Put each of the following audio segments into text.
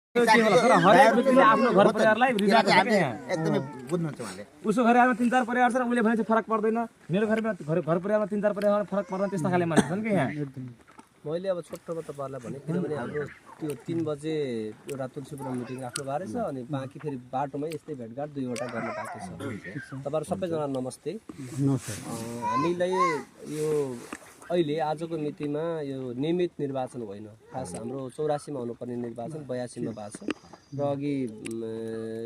हरेक व्यक्तिले आफ्नो घर परिवारलाई रिजाएको छ क्या एकदमै बुझ्नुहुन्छ उहाँले। उसको घरमा 3-4 परिवार छ र उसले भने चाहिँ फरक पर्दैन, मेरो घरमा घर परिवारमा 3-4 परिवारमा फरक पर्दैन, त्यस्ता खाले मान्छे छन् कि यहाँ। मैले अब छोटोमा तपाईँलाई भने किनभने हाम्रो त्यो 3 बजे एउटा तुलसीपुरम मिटिङ राख्नु भएको रहेछ अनि बाँकी फेरि बाटोमै यस्तै भेटघाट 2वटा गर्न बाँकी छ। तपाईँहरू सबैजना नमस्ते। हामीलाई यो अहिले आजको मितिमा यो नियमित निर्वाचन होइन, खास हाम्रो 84 मा हुनुपर्ने निर्वाचन 82 मा भएको छ र अघि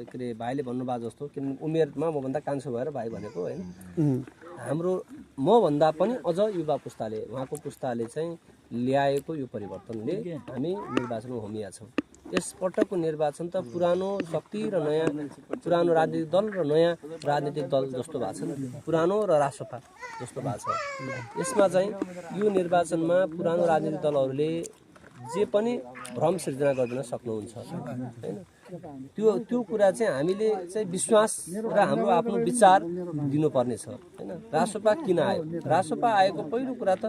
के अरे भाइले भन्नुभएको जस्तो किन उमेरमा मभन्दा कान्छो भएर भाइ भनेको होइन, हाम्रो मभन्दा पनि अझ युवा पुस्ताले उहाँको पुस्ताले चाहिँ ल्याएको यो परिवर्तनले हामी निर्वाचनमा होमिया छौँ। यस पटकको निर्वाचन त पुरानो शक्ति र नयाँ पुरानो राजनीतिक दल र नयाँ राजनीतिक दल जस्तो भएको छ, पुरानो र राष्ट्रपा जस्तो भएको छ। यसमा चाहिँ यो निर्वाचनमा पुरानो राजनीतिक दलहरूले जे पनि भ्रम सिर्जना गरिदिन सक्नुहुन्छ हैन। त्यो कुरा चाहिँ हामीले चाहिँ विश्वास र हाम्रो आफ्नो विचार दिनुपर्ने छ हैन। राष्ट्रपा किन आयो? राष्ट्रपा आएको पहिलो कुरा त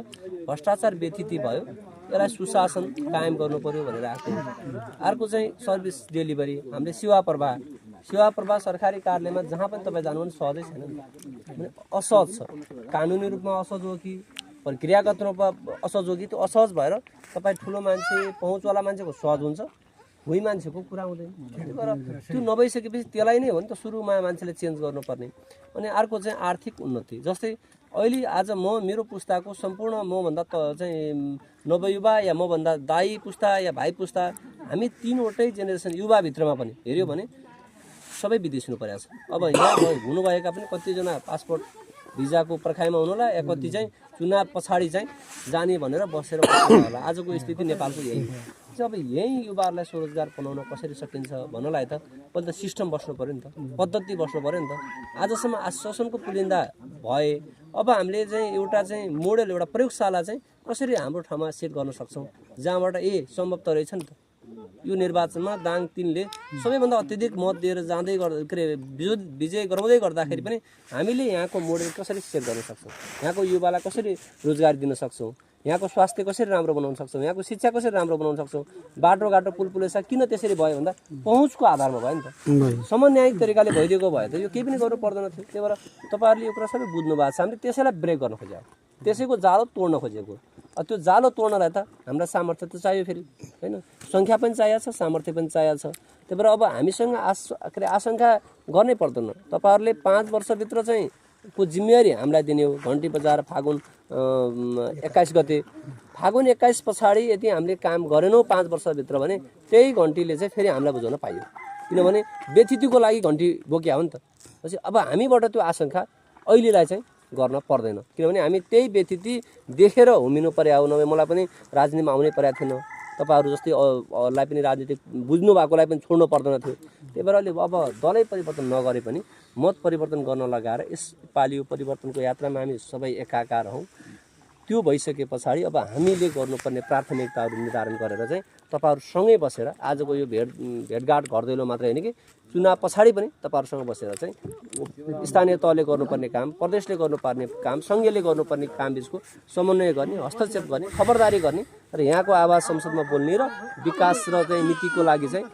भ्रष्टाचार व्यथिति भयो, यसलाई सुशासन कायम गर्नु पर्यो भनेर आएको। अर्को चाहिँ सर्भिस डेलिभरी, हामीले सेवा प्रवाह सरकारी कार्यालयमा जहाँ पनि तपाईँ जानु भने सहजै छैन नि, असहज छ। कानुनी रूपमा असहज हो कि प्रक्रियागत रूपमा असहज हो कि त्यो असहज भएर तपाईँ ठुलो मान्छे पहुँचवाला मान्छेको सहज हुन्छ, हुई मान्छेको कुरा हुँदैन। त्यो नभइसकेपछि त्यसलाई नै हो नि त सुरुमा मान्छेले चेन्ज गर्नुपर्ने। अनि अर्को चाहिँ आर्थिक उन्नति, जस्तै अहिले आज मेरो पुस्ताको सम्पूर्ण मभन्दा चाहिँ नवयुवा या मभन्दा दाई पुस्ता या भाइ पुस्ता हामी 3वटै जेनेरेसन युवाभित्रमा पनि हेऱ्यो भने सबै विदेश हुनु परेको छ। अब यहाँ हुनुभएका पनि कतिजना पासपोर्ट भिजाको पर्खाइमा हुनुला या कति चाहिँ चुनाव पछाडि चाहिँ जाने भनेर बसेर होला। आजको स्थिति नेपालको यही हो। अब यही युवाहरूलाई स्वरोजगार बनाउन कसरी सकिन्छ भन्नलाई त पहिला त सिस्टम बस्नु पऱ्यो नि त, पद्धति बस्नु पऱ्यो नि त। आजसम्म आश्वासनको पुलिन्दा भए अब हामीले चाहिँ एउटा चाहिँ मोडल एउटा प्रयोगशाला चाहिँ कसरी हाम्रो ठाउँमा सेट गर्न सक्छौँ जहाँबाट सम्भव त रहेछ नि त। यो निर्वाचनमा दाङ 3ले सबैभन्दा अत्यधिक मत दिएर जाँदै के अरे विजय गराउँदै गर्दाखेरि पनि हामीले यहाँको मोडल कसरी सेट गर्न सक्छौँ, यहाँको युवालाई कसरी रोजगारी दिन सक्छौँ, यहाँको स्वास्थ्य कसरी राम्रो बनाउन सक्छौँ, यहाँको शिक्षा कसरी राम्रो बनाउन सक्छौँ। बाटोघाटो पुलपुलेसा किन त्यसरी भयो भन्दा पहुँचको आधारमा भयो नि त, समन्वयिक तरिकाले भइदिएको भए त यो केही पनि गर्नु पर्दैन थियो। त्यही भएर तपाईँहरूले यो कुरा सबै बुझ्नु भएको छ। हामीले त्यसैलाई ब्रेक गर्न खोजेको, त्यसैको जालो तोड्न खोजेको। त्यो जालो तोड्नलाई त हामीलाई सामर्थ्य त चाहियो फेरि होइन, सङ्ख्या पनि चाहिएको छ, सामर्थ्य पनि चाहिएको छ। त्यही भएर अब हामीसँग आशंका गर्नै पर्दैन। तपाईँहरूले 5 वर्षभित्र चाहिँ को जिम्मेवारी हामीलाई दिने हो। घन्टी बजार फागुन 21 गते, फागुन 21 पछाडि यदि हामीले काम गरेनौँ 5 वर्षभित्र भने त्यही घन्टीले चाहिँ फेरि हामीलाई बुझाउन पाइयो, किनभने व्यथितिको लागि घन्टी बोक्या हो नि त। अब हामीबाट त्यो आशंका अहिलेलाई चाहिँ गर्न पर्दैन, किनभने हामी त्यही व्यथिति देखेर होमिनु पर्या हो। नभए मलाई पनि राजनीतिमा आउनै परेको थिएन, तपाईँहरू जस्तै लाई पनि राजनीति बुझ्नु भएकोलाई पनि छोड्नु पर्दैन थियो। त्यही भएर अहिले अब दलै परिवर्तन नगरे पनि मत परिवर्तन गर्न लगाएर यसपालि परिवर्तनको यात्रामा हामी सबै एकाकार हौँ। त्यो भइसके पछाडि अब हामीले गर्नुपर्ने प्राथमिकताहरू निर्धारण गरेर चाहिँ तपाईँहरूसँगै बसेर आजको यो भेटघाट घरदैलो मात्रै होइन कि चुनाव पछाडि पनि तपाईँहरूसँग बसेर चाहिँ स्थानीय तहले गर्नुपर्ने काम, प्रदेशले गर्नुपर्ने काम, सङ्घीयले गर्नुपर्ने काम बिचको समन्वय गर्ने, हस्तक्षेप गर्ने, खबरदारी गर्ने र यहाँको आवाज संसदमा बोल्ने र विकास र चाहिँ नीतिको लागि चाहिँ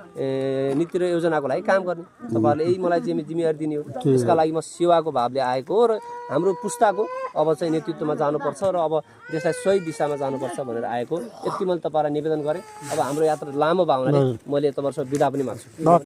नीति र योजनाको लागि काम गर्ने। तपाईँहरूले यही मलाई चाहिँ जिम्मेवारी दिने हो। त्यसका लागि म सेवाको भावले आएको हो र हाम्रो पुस्ताको अब चाहिँ नेतृत्वमा जानुपर्छ र अब देशलाई सही दिशामा जानुपर्छ भनेर आएको। यति मैले तपाईँलाई निवेदन गरेँ। अब हाम्रो यात्रा लामो भावनाले मैले तपाईँहरूसँग बिदा पनि माग्छु।